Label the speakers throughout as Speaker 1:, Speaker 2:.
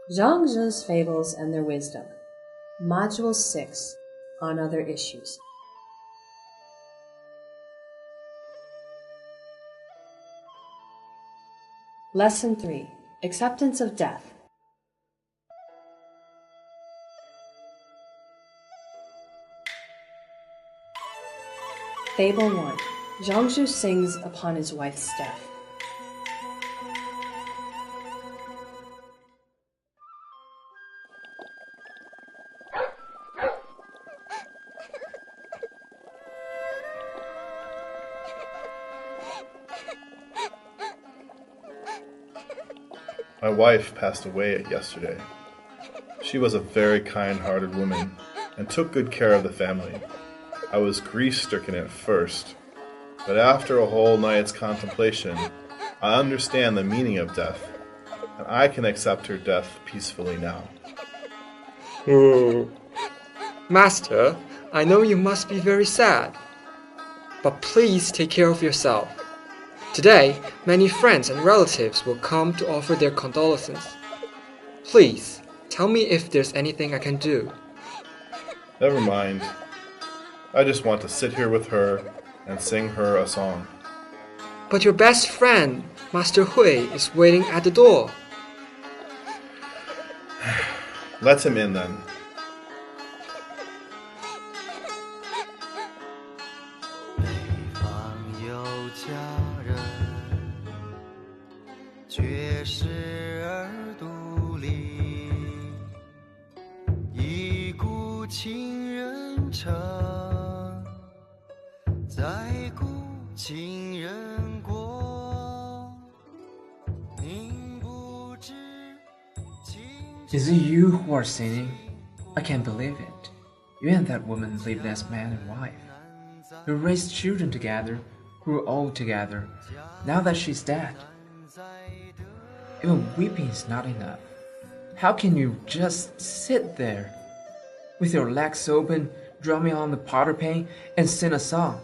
Speaker 1: Zhuangzi's Fables and Their Wisdom, Module 6, on Other Issues. Lesson 3, Acceptance of Death. Fable 1. Zhuangzi sings upon his wife's death.
Speaker 2: My wife passed away yesterday. She was a very kind-hearted woman and took good care of the family. I was grief-stricken at first, but after a whole night's contemplation, I understand the meaning of death, and I can accept her death peacefully now.
Speaker 3: Master, I know you must be very sad, but please take care of yourself. Today, many friends and relatives will come to offer their condolences. Please, tell me if there's anything I can do.
Speaker 2: Never mind. I just want to sit here with her and sing her a song.
Speaker 3: But your best friend, Master Hui, is waiting at the door.
Speaker 2: Let him in then.
Speaker 4: Is it you who are singing? I can't believe it. You and that woman lived as man and wife. You raised children together, grew old together. Now that she's dead, even weeping is not enough. How can you just sit there, with your legs open, drumming on the powder pane, and sing a song?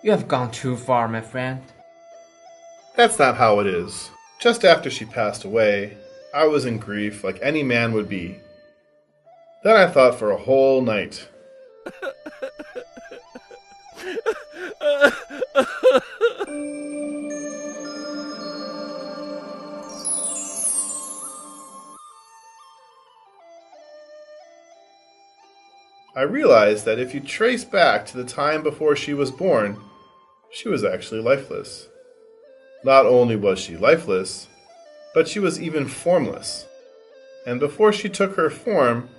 Speaker 4: You have gone too far, my friend.
Speaker 2: That's not how it is. Just after she passed away, I was in grief like any man would be. Then I thought for a whole night. I realized that if you trace back to the time before she was born, she was actually lifeless. Not only was she lifeless, but she was even formless. And before she took her form,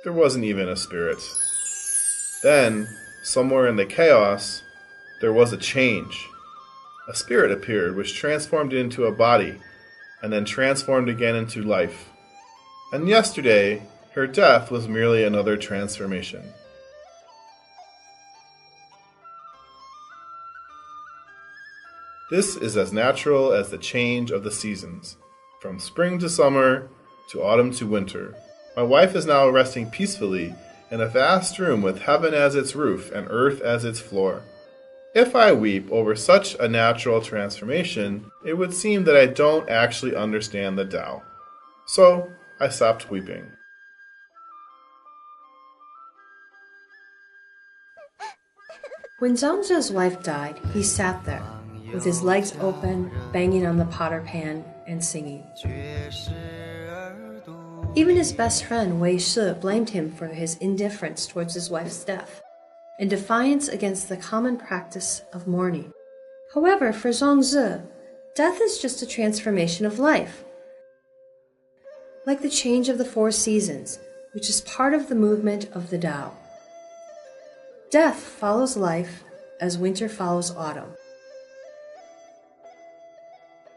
Speaker 2: there wasn't even a spirit. Then, somewhere in the chaos, there was a change. A spirit appeared which transformed into a body, and then transformed again into life. And yesterday, her death was merely another transformation. This is as natural as the change of the seasons, from spring to summer, to autumn to winter. My wife is now resting peacefully in a vast room with heaven as its roof and earth as its floor. If I weep over such a natural transformation, it would seem that I don't actually understand the Tao. So I stopped weeping.
Speaker 1: When Zhuangzi's wife died, he sat there, with his legs open, banging on the powder pan and singing. Even his best friend Wei Shi blamed him for his indifference towards his wife's death, in defiance against the common practice of mourning. However, for Zhuangzi, death is just a transformation of life, like the change of the 4 seasons, which is part of the movement of the Tao. Death follows life as winter follows autumn.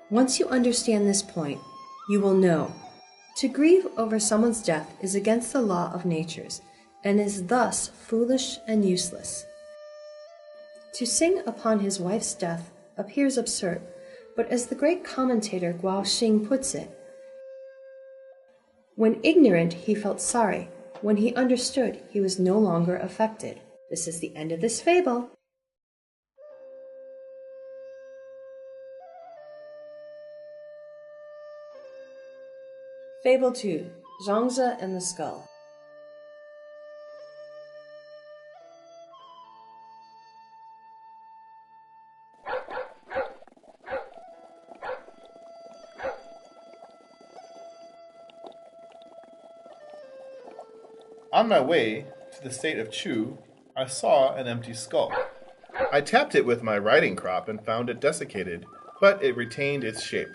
Speaker 1: Once you understand this point, you will know to grieve over someone's death is against the law of natures and is thus foolish and useless. To sing upon his wife's death appears absurd, but as the great commentator Guo Xing puts it, when ignorant he felt sorry, when he understood he was no longer affected. This is the end of this fable. Fable 2, Zhuangzi and the Skull.
Speaker 2: On my way to the state of Chu, I saw an empty skull. I tapped it with my riding crop and found it desiccated, but it retained its shape.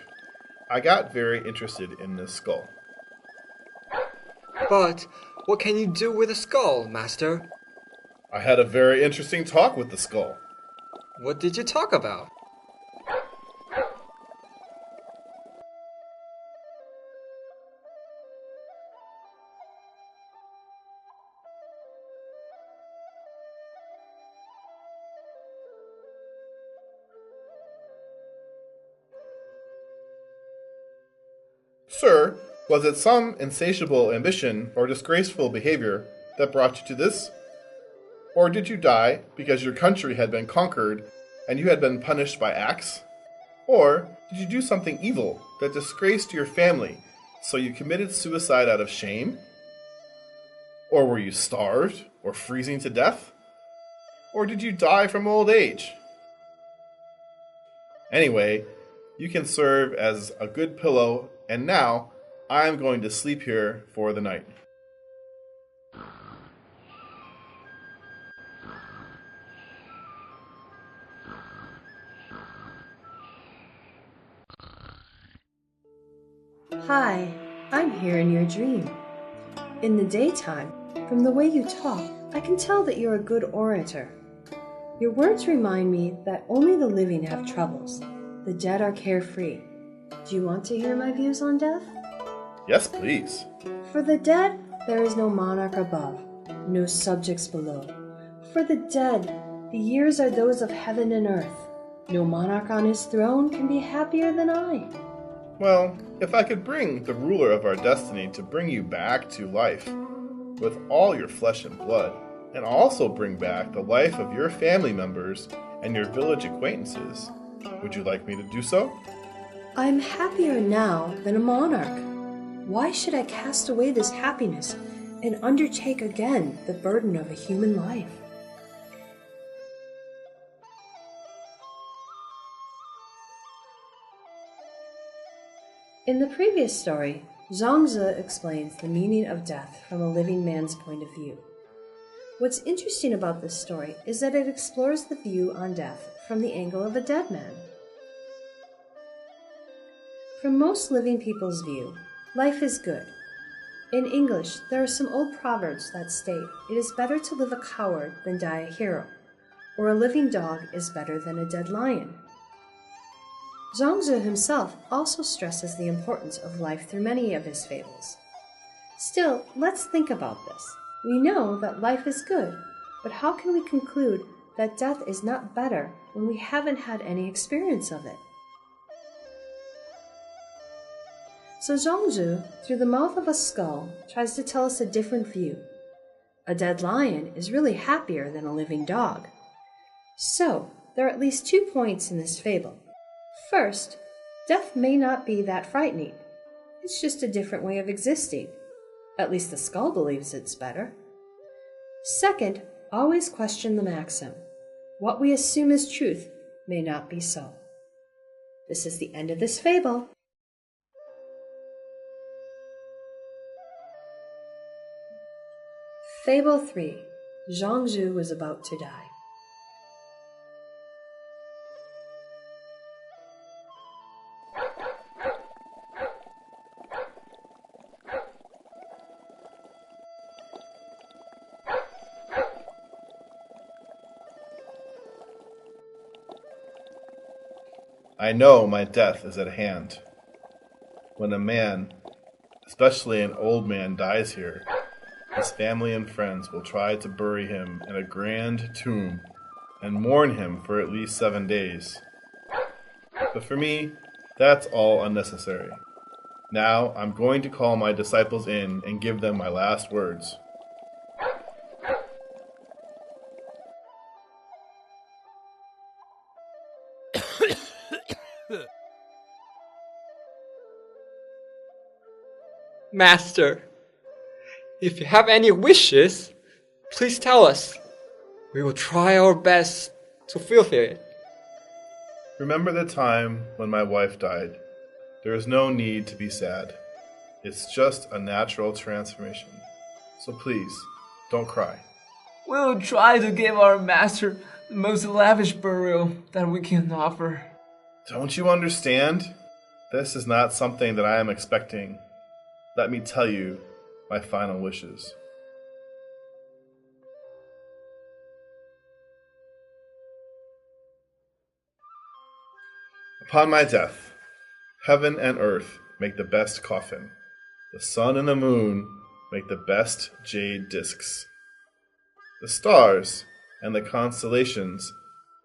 Speaker 2: I got very interested in this skull.
Speaker 3: But what can you do with a skull, master?
Speaker 2: I had a very interesting talk with the skull.
Speaker 3: What did you talk about?
Speaker 2: Sir, was it some insatiable ambition or disgraceful behavior that brought you to this? Or did you die because your country had been conquered and you had been punished by axe? Or did you do something evil that disgraced your family, so you committed suicide out of shame? Or were you starved or freezing to death? Or did you die from old age? Anyway, you can serve as a good pillow, and now I am going to sleep here for the night.
Speaker 1: Hi, I'm here in your dream. In the daytime, from the way you talk, I can tell that you're a good orator. Your words remind me that only the living have troubles. The dead are carefree. Do you want to hear my views on death?
Speaker 2: Yes, please.
Speaker 1: For the dead, there is no monarch above, no subjects below. For the dead, the years are those of heaven and earth. No monarch on his throne can be happier than I.
Speaker 2: Well, if I could bring the ruler of our destiny to bring you back to life with all your flesh and blood, and also bring back the life of your family members and your village acquaintances, would you like me to do so?
Speaker 1: I'm happier now than a monarch. Why should I cast away this happiness and undertake again the burden of a human life? In the previous story, Zhuangzi explains the meaning of death from a living man's point of view. What's interesting about this story is that it explores the view on death from the angle of a dead man. From most living people's view, life is good. In English, there are some old proverbs that state it is better to live a coward than die a hero, or a living dog is better than a dead lion. Zhuangzi himself also stresses the importance of life through many of his fables. Still, let's think about this. We know that life is good, but how can we conclude that death is not better when we haven't had any experience of it? So Zhuangzi, through the mouth of a skull, tries to tell us a different view. A dead lion is really happier than a living dog. So, there are at least 2 points in this fable. First, death may not be that frightening. It's just a different way of existing. At least the skull believes it's better. Second, always question the maxim. What we assume is truth may not be so. This is the end of this fable. Fable 3. Zhuangzi was about to die.
Speaker 2: I know my death is at hand. When a man, especially an old man, dies here, his family and friends will try to bury him in a grand tomb and mourn him for at least 7 days. But for me, that's all unnecessary. Now I'm going to call my disciples in and give them my last words.
Speaker 3: Master, if you have any wishes, please tell us. We will try our best to fulfill it.
Speaker 2: Remember the time when my wife died. There is no need to be sad. It's just a natural transformation. So please, don't cry.
Speaker 4: We'll try to give our master the most lavish burial that we can offer.
Speaker 2: Don't you understand? This is not something that I am expecting. Let me tell you my final wishes. Upon my death, heaven and earth make the best coffin. The sun and the moon make the best jade discs. The stars and the constellations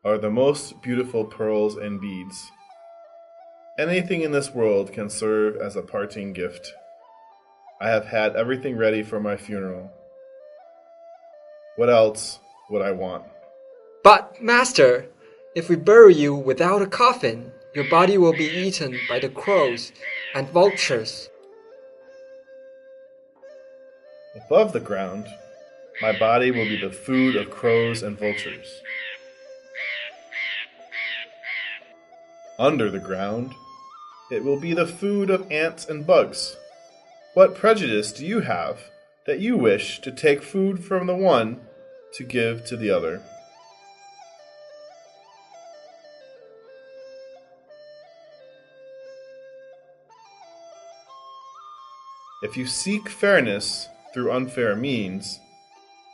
Speaker 2: are the most beautiful pearls and beads. Anything in this world can serve as a parting gift. I have had everything ready for my funeral. What else would I want?
Speaker 3: But, Master, if we bury you without a coffin, your body will be eaten by the crows and vultures.
Speaker 2: Above the ground, my body will be the food of crows and vultures. Under the ground, it will be the food of ants and bugs. What prejudice do you have that you wish to take food from the one to give to the other? If you seek fairness through unfair means,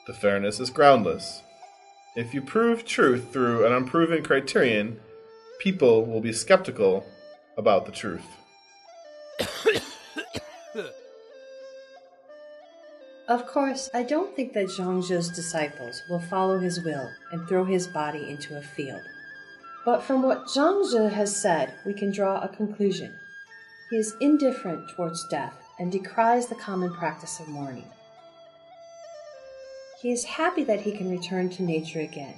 Speaker 2: the fairness is groundless. If you prove truth through an unproven criterion, people will be skeptical about the truth.
Speaker 1: Of course, I don't think that Zhuangzi's disciples will follow his will and throw his body into a field. But from what Zhuangzi has said, we can draw a conclusion. He is indifferent towards death and decries the common practice of mourning. He is happy that he can return to nature again.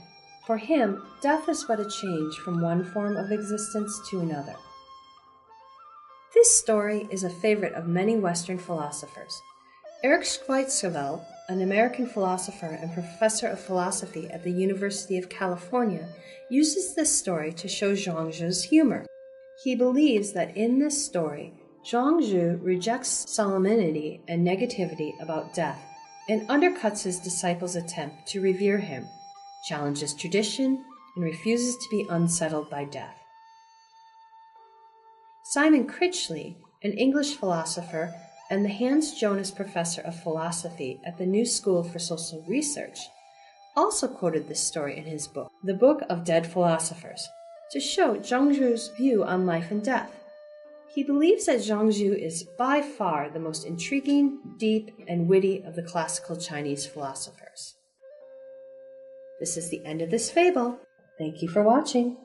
Speaker 1: For him, death is but a change from one form of existence to another. This story is a favorite of many Western philosophers. Eric Schweitzer, an American philosopher and professor of philosophy at the University of California, uses this story to show Zhuangzi's humor. He believes that in this story, Zhuangzi rejects solemnity and negativity about death and undercuts his disciples' attempt to revere him, challenges tradition, and refuses to be unsettled by death. Simon Critchley, an English philosopher and the Hans Jonas Professor of Philosophy at the New School for Social Research, also quoted this story in his book, The Book of Dead Philosophers, to show Zhuangzi's view on life and death. He believes that Zhuangzi is by far the most intriguing, deep, and witty of the classical Chinese philosophers. This is the end of this fable. Thank you for watching.